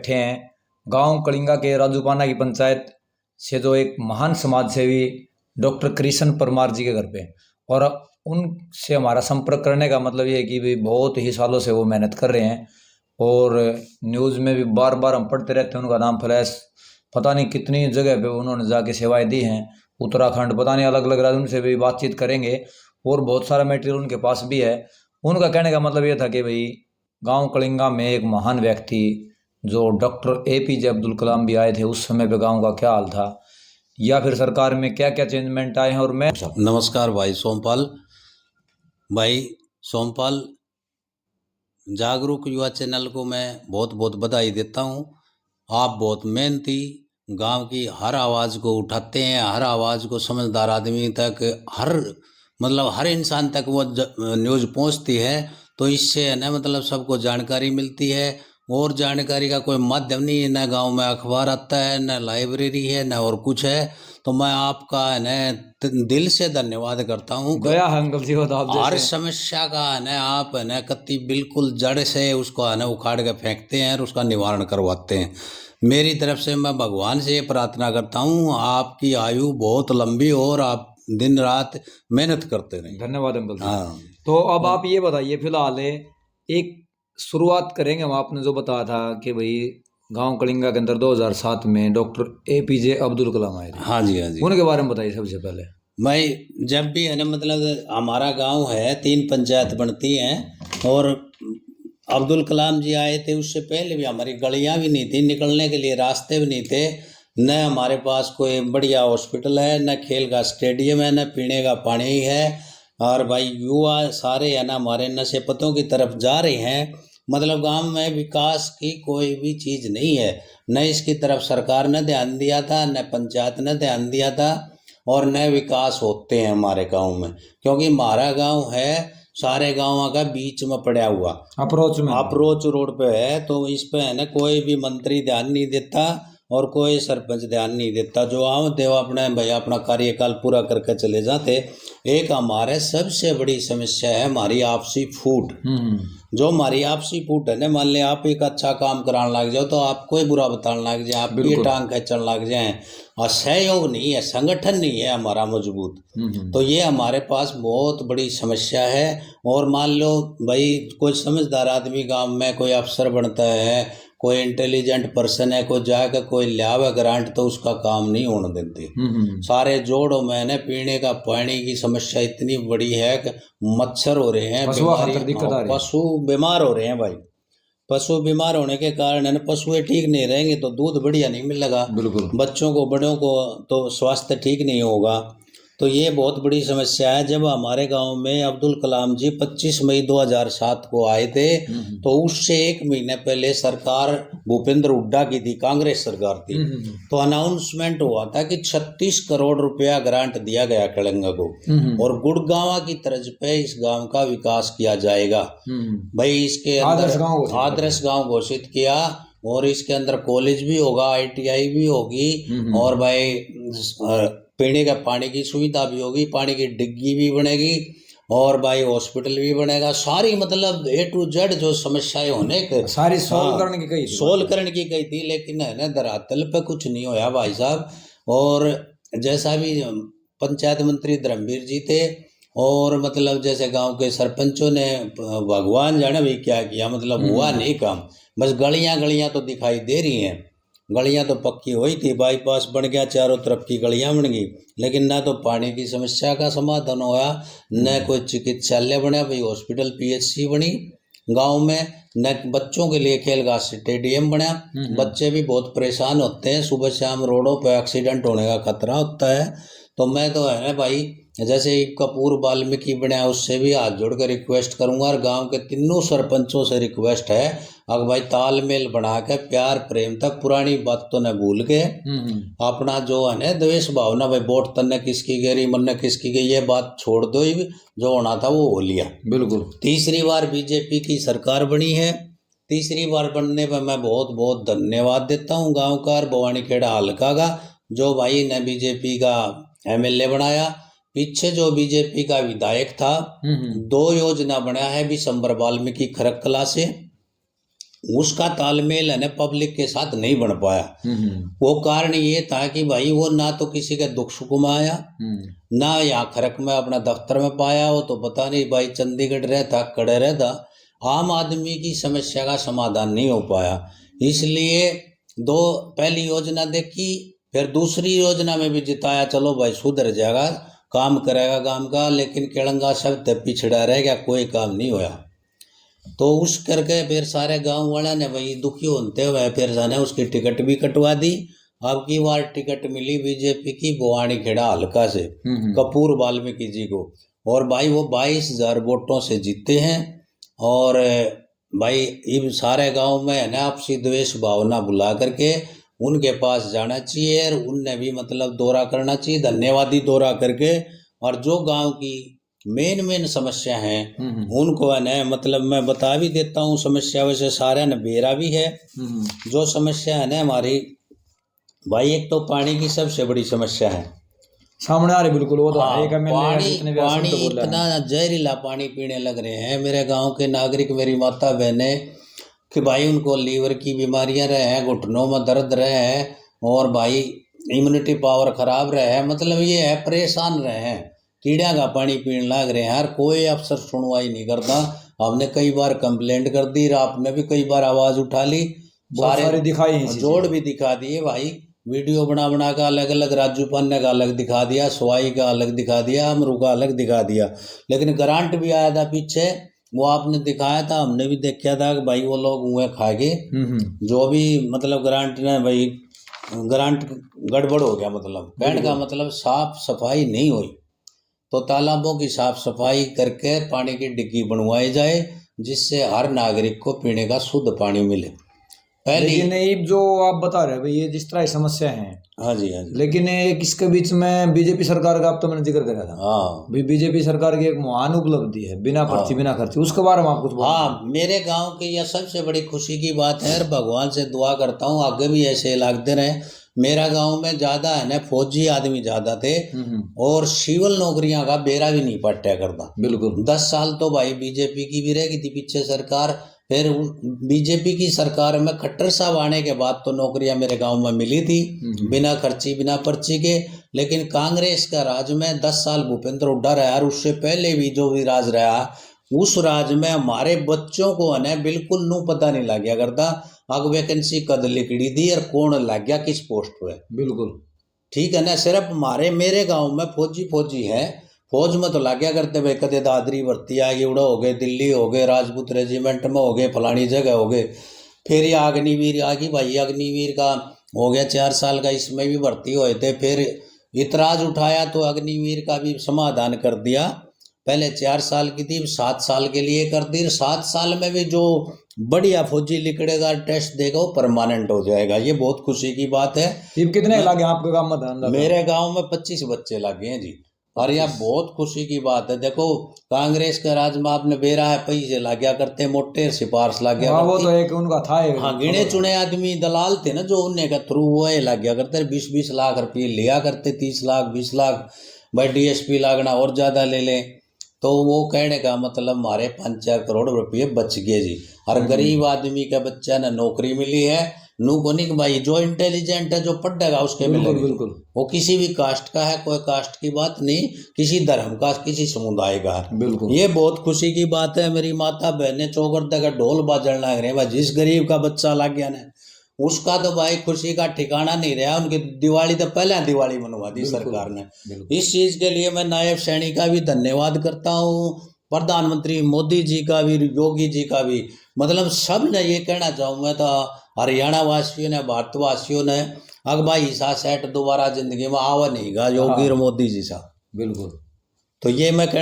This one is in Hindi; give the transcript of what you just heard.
बैठे हैं गांव कलिंगा के राजूपाना की पंचायत से, जो एक महान समाज सेवी डॉक्टर कृष्ण परमार जी के घर पे। और उनसे हमारा संपर्क करने का मतलब ये है कि भाई बहुत ही सालों से वो मेहनत कर रहे हैं और न्यूज़ में भी बार बार हम पढ़ते रहते हैं उनका नाम फ्लैश। पता नहीं कितनी जगह पे उन्होंने जाके सेवाएं दी हैं, उत्तराखंड, पता नहीं अलग अलग राज्य। उनसे भी बातचीत करेंगे और बहुत सारा मटेरियल उनके पास भी है। उनका कहने का मतलब ये था कि भाई गांव कलिंगा में एक महान व्यक्ति जो डॉक्टर APJ अब्दुल कलाम भी आए थे, उस समय पे गांव का क्या हाल था या फिर सरकार में क्या क्या चेंजमेंट आए हैं। और मैं नमस्कार भाई सोमपाल जागरूक युवा चैनल को मैं बहुत बहुत बधाई देता हूँ। आप बहुत मेहनती, गांव की हर आवाज़ को उठाते हैं, हर आवाज़ को समझदार आदमी तक, हर इंसान तक वो न्यूज़ पहुंचती है। तो इससे है ना सबको जानकारी मिलती है। और जानकारी का कोई माध्यम नहीं है, न गांव में अखबार आता है, न लाइब्रेरी है, न और कुछ है। तो मैं आपका है न दिल से धन्यवाद करता हूँ। गया अंकल जी, हर समस्या का है ना आप है ना कत्ती बिल्कुल जड़ से उसको है ना उखाड़ के फेंकते हैं और उसका निवारण करवाते हैं। मेरी तरफ से मैं भगवान से प्रार्थना करता हूँ आपकी आयु बहुत लंबी हो और आप दिन रात मेहनत करते रहें। धन्यवाद अंकल जी। हाँ, तो अब आप ये बताइए, फिलहाल एक शुरुआत करेंगे हम। आपने जो बताया था कि भाई गांव कलिंगा के अंदर 2007 में डॉक्टर APJ अब्दुल कलाम आए थे। हाँ जी, हाँ जी। उनके बारे में बताइए सबसे पहले। मैं जब भी है ना हमारा गांव है, 3 पंचायत बनती हैं और अब्दुल कलाम जी आए थे उससे पहले भी हमारी गलियां भी नहीं थी, निकलने के लिए रास्ते भी नहीं थे, न हमारे पास कोई बढ़िया हॉस्पिटल है, न खेल का स्टेडियम है, न पीने का पानी है। और भाई युवा सारे है ना हमारे नशे पत्तों की तरफ जा रहे हैं। गांव में विकास की कोई भी चीज़ नहीं है, न इसकी तरफ सरकार ने ध्यान दिया था, न पंचायत ने ध्यान दिया था और न विकास होते हैं हमारे गांव में। क्योंकि हमारा गांव है सारे गांवों का बीच में पड़ा हुआ, अप्रोच रोड पे है। तो इस पे है ना कोई भी मंत्री ध्यान नहीं देता और कोई सरपंच ध्यान नहीं देता। जो आम देव अपने भैया अपना कार्यकाल पूरा करके चले जाते। एक हमारे सबसे बड़ी समस्या है हमारी आपसी फूट। जो हमारी आपसी फूट है ना, मान लिया आप एक अच्छा काम कराने लग जाओ तो आपको ही बुरा बताने लग जाए, आप भी टांग खींचने लग जाए और सहयोग नहीं है, संगठन नहीं है हमारा मजबूत। तो ये हमारे पास बहुत बड़ी समस्या है। और मान लो भाई कोई समझदार आदमी गांव में कोई अफसर बनता है, कोई इंटेलिजेंट पर्सन है, कोई जाकर कोई लियावे ग्रांट तो उसका काम नहीं होने देते। सारे जोड़ों में ना पीने का पानी की समस्या इतनी बड़ी है कि मच्छर हो रहे हैं, पशु बीमार हो रहे हैं भाई। पशु बीमार होने के कारण है ना पशु ठीक नहीं रहेंगे तो दूध बढ़िया नहीं मिलेगा, बच्चों को बड़ों को तो स्वास्थ्य ठीक नहीं होगा। तो ये बहुत बड़ी समस्या है। जब हमारे गांव में अब्दुल कलाम जी 25 मई 2007 को आए थे तो उससे 1 महीने पहले सरकार भूपेंद्र हुड्डा की थी, कांग्रेस सरकार थी। तो अनाउंसमेंट हुआ था कि 36 करोड़ रुपया ग्रांट दिया गया कलिंगा को और गुड़गांव की तर्ज पे इस गांव का विकास किया जाएगा। भाई इसके अंदर आदर्श गांव घोषित किया और इसके अंदर कॉलेज भी होगा, ITI भी होगी और भाई पीने का पानी की सुविधा भी होगी, पानी की डिग्गी भी बनेगी और भाई हॉस्पिटल भी बनेगा। सारी A to Z जो समस्याएं होने के सारी सोल्व करने की गई थी, लेकिन है ना धरातल पे कुछ नहीं होया भाई साहब। और जैसा भी पंचायत मंत्री धर्मवीर जी थे और जैसे गांव के सरपंचों ने भगवान जाने भी क्या किया, हुआ नहीं काम। बस गलियां तो दिखाई दे रही हैं, गलियां तो पक्की हुई थी, बाईपास बन गया, चारों तरफ की गलियां बन गई, लेकिन ना तो पानी की समस्या का समाधान हुआ, न कोई चिकित्सालय बना, भाई हॉस्पिटल PHC बनी गांव में, न बच्चों के लिए खेल का स्टेडियम बना। बच्चे भी बहुत परेशान होते हैं, सुबह शाम रोडों पर एक्सीडेंट होने का खतरा होता है। तो मैं तो है ना भाई जैसे कपूर वाल्मीकि बना उससे भी हाथ जोड़कर रिक्वेस्ट करूंगा और गांव के तीनों सरपंचों से रिक्वेस्ट है, अगर भाई तालमेल बना के प्यार प्रेम तक पुरानी बातों ने भूल के अपना जो है ना द्वेष भावना, भाई वोट तन्ने किसकी गई मन किसकी गई, ये बात छोड़ दो। जो होना था वो हो लिया। बिल्कुल। तीसरी बार BJP की सरकार बनी है, तीसरी बार बनने पर मैं बहुत बहुत धन्यवाद देता हूँ गाँव का और भवानीखेड़ा हल्का का, जो भाई ने BJP का MLA बनाया। पीछे जो BJP का विधायक था 2 योजना बनाया है विशंबर वाल्मीकि खरकला से उसका तालमेल है ना पब्लिक के साथ नहीं बन पाया। वो कारण ये था कि भाई वो ना तो किसी के दुख सुख में आया, ना यहाँ खरक में अपना दफ्तर में पाया, वो तो पता नहीं भाई चंडीगढ़ रहता खड़े रहता, आम आदमी की समस्या का समाधान नहीं हो पाया। इसलिए दो पहली योजना देखी, फिर दूसरी योजना में भी जिताया, चलो भाई सुधर जाएगा, काम करेगा काम का, लेकिन केलंगा सब पिछड़ा रह गया, कोई काम नहीं होया। तो उस करके फिर सारे गांव वाला ने भाई दुखी होते हुए फिर जाने उसकी टिकट भी कटवा दी। अब की बार टिकट मिली बीजेपी की बुआनी खेड़ा हल्का से कपूर वाल्मीकि जी को, और भाई वो 22,000 वोटों से जीते हैं। और भाई इन सारे गांव में है ना आपसी द्वेष भावना भुला करके उनके पास जाना चाहिए, और उनने भी मतलब दौरा करना चाहिए, धन्यवादी दौरा करके, और जो गांव की मेन समस्या हैं उनको है ना मतलब मैं बता भी देता हूँ। समस्या वैसे सारे न बेरा भी है। जो समस्या है ना हमारी भाई, एक तो पानी की सबसे बड़ी समस्या है, सामने आ रही बिल्कुल। वो तो हाँ, एक एमएलए पानी इतना जहरीला पानी पीने लग रहे हैं मेरे गांव के नागरिक, मेरी माता बहने, कि भाई उनको लीवर की बीमारियां रहे हैं, घुटनों में दर्द रहे हैं, और भाई इम्यूनिटी पावर खराब रहे हैं, मतलब ये है परेशान रहे हैं, कीड़ा का पानी पीने लग रहे हैं। यार कोई अफसर सुनवाई नहीं करता। हमने कई बार कंप्लेंट कर दी, आपने भी कई बार आवाज उठा ली, सारे दिखाई जोड़ भी दिखा दिए भाई, वीडियो बना का अलग अलग, राजू पान्ने का अलग दिखा दिया, सवाई का अलग दिखा दिया, अमरू का अलग दिखा दिया, लेकिन ग्रांट भी आया था पीछे, वो आपने दिखाया था, हमने भी देखा था कि भाई वो लोग मुँह खा गए जो भी मतलब ग्रांट ने, भाई ग्रांट गड़बड़ हो गया, मतलब कहने का मतलब साफ सफाई नहीं हुई। तो तालाबों की साफ सफाई करके पानी की डिग्गी बनवाई जाए, जिससे हर नागरिक को पीने का शुद्ध पानी मिले। लेकिन ये जो आप बता रहे हैं भाई, ये जिस तरह की समस्या है, हाँ जी हाँ जी, लेकिन एक इसके बीच में बीजेपी सरकार का, अब तो मैंने जिक्र करा था, हाँ बीजेपी सरकार की एक महान उपलब्धि है, बिना पर्ची बिना खर्ची, उसके बारे में आप कुछ हाँ, मेरे गांव की यह सबसे बड़ी खुशी की बात है, और भगवान से दुआ करता हूँ आगे भी ऐसे लगते रहे। मेरा गांव में ज्यादा है ना फौजी आदमी ज्यादा थे, और सिविल नौकरियां का बेरा भी नहीं पट्टा करता। बिल्कुल 10 साल तो भाई बीजेपी की भी रहेगी थी पीछे सरकार, फिर बीजेपी की सरकार में खट्टर साहब आने के बाद तो नौकरियां मेरे गांव में मिली थी बिना खर्ची बिना पर्ची के। लेकिन कांग्रेस का राज में 10 साल भूपेंद्र हुड्डा रहा, और उससे पहले भी जो भी राज रहा, उस राज में हमारे बच्चों को है ना बिल्कुल नू पता नहीं लग गया करता, अग वैकेंसी कद लिखड़ी दी और कौन लग गया किस पोस्ट पे। बिल्कुल ठीक है ना, सिर्फ मेरे गांव में फौजी है, फौज में तो लग गया करते भाई, कदे दादरी भर्ती आ गई, उड़ा हो गए, दिल्ली हो गए, राजपूत रेजिमेंट में हो गए, फलानी जगह हो गए। फिर ये अग्निवीर आ गई भाई, अग्निवीर का हो गया 4 साल का, इसमें भी भर्ती हुए थे, फिर इतराज उठाया तो अग्निवीर का भी समाधान कर दिया। पहले 4 साल की थी, 7 साल के लिए कर दी। 7 साल में भी जो बढ़िया फौजी लिखड़ेगा, टेस्ट देगा, वो परमानेंट हो जाएगा। ये बहुत खुशी की बात है। कितने लगे आपके गांव में? मेरे गांव में 25 बच्चे लगे हैं जी, और यह बहुत खुशी की बात है। देखो कांग्रेस के राज में आपने बेरा है, पैसे लग गया करते, मोटे सिफारिश लग गया करती। वो तो एक उनका था, हाँ, गिने चुने आदमी दलाल थे ना जो उन्हें का थ्रू वो लग गया करते, 20-20 लाख रुपये लिया करते, 30 लाख 20 लाख, भाई डीएसपी लागना और ज्यादा ले लें। तो वो कहने का मतलब हमारे 5-4 करोड़ रुपये बच गए जी। और गरीब आदमी का बच्चा ने नौकरी मिली है, नू को नहीं भाई, जो इंटेलिजेंट है जो पढ़ेगा उसके मिलेगी। बिल्कुल वो किसी भी कास्ट का है, कोई कास्ट की बात नहीं, किसी धर्म का, किसी समुदाय का है। बिल्कुल ये बहुत खुशी की बात है। मेरी माता बहने चौगरदा का ढोल बाजन लग रहे हैं भाई, जिस गरीब का बच्चा लग गया ना उसका तो भाई खुशी का ठिकाना नहीं रहा। उनकी दिवाली तो पहले दिवाली मनवा दी सरकार ने। इस चीज के लिए मैं नायब सैनी का भी धन्यवाद करता हूँ, प्रधानमंत्री मोदी जी का भी, योगी जी का भी, मतलब सब ने ये कहना चाहूँ मैं तो, हरियाणा वासियों ने, भारतवासियों ने, अग भाई सा सेट दोबारा जिंदगी में आवा नहीं गा योगी और मोदी जी सा। बिल्कुल, तो ये मैं कहना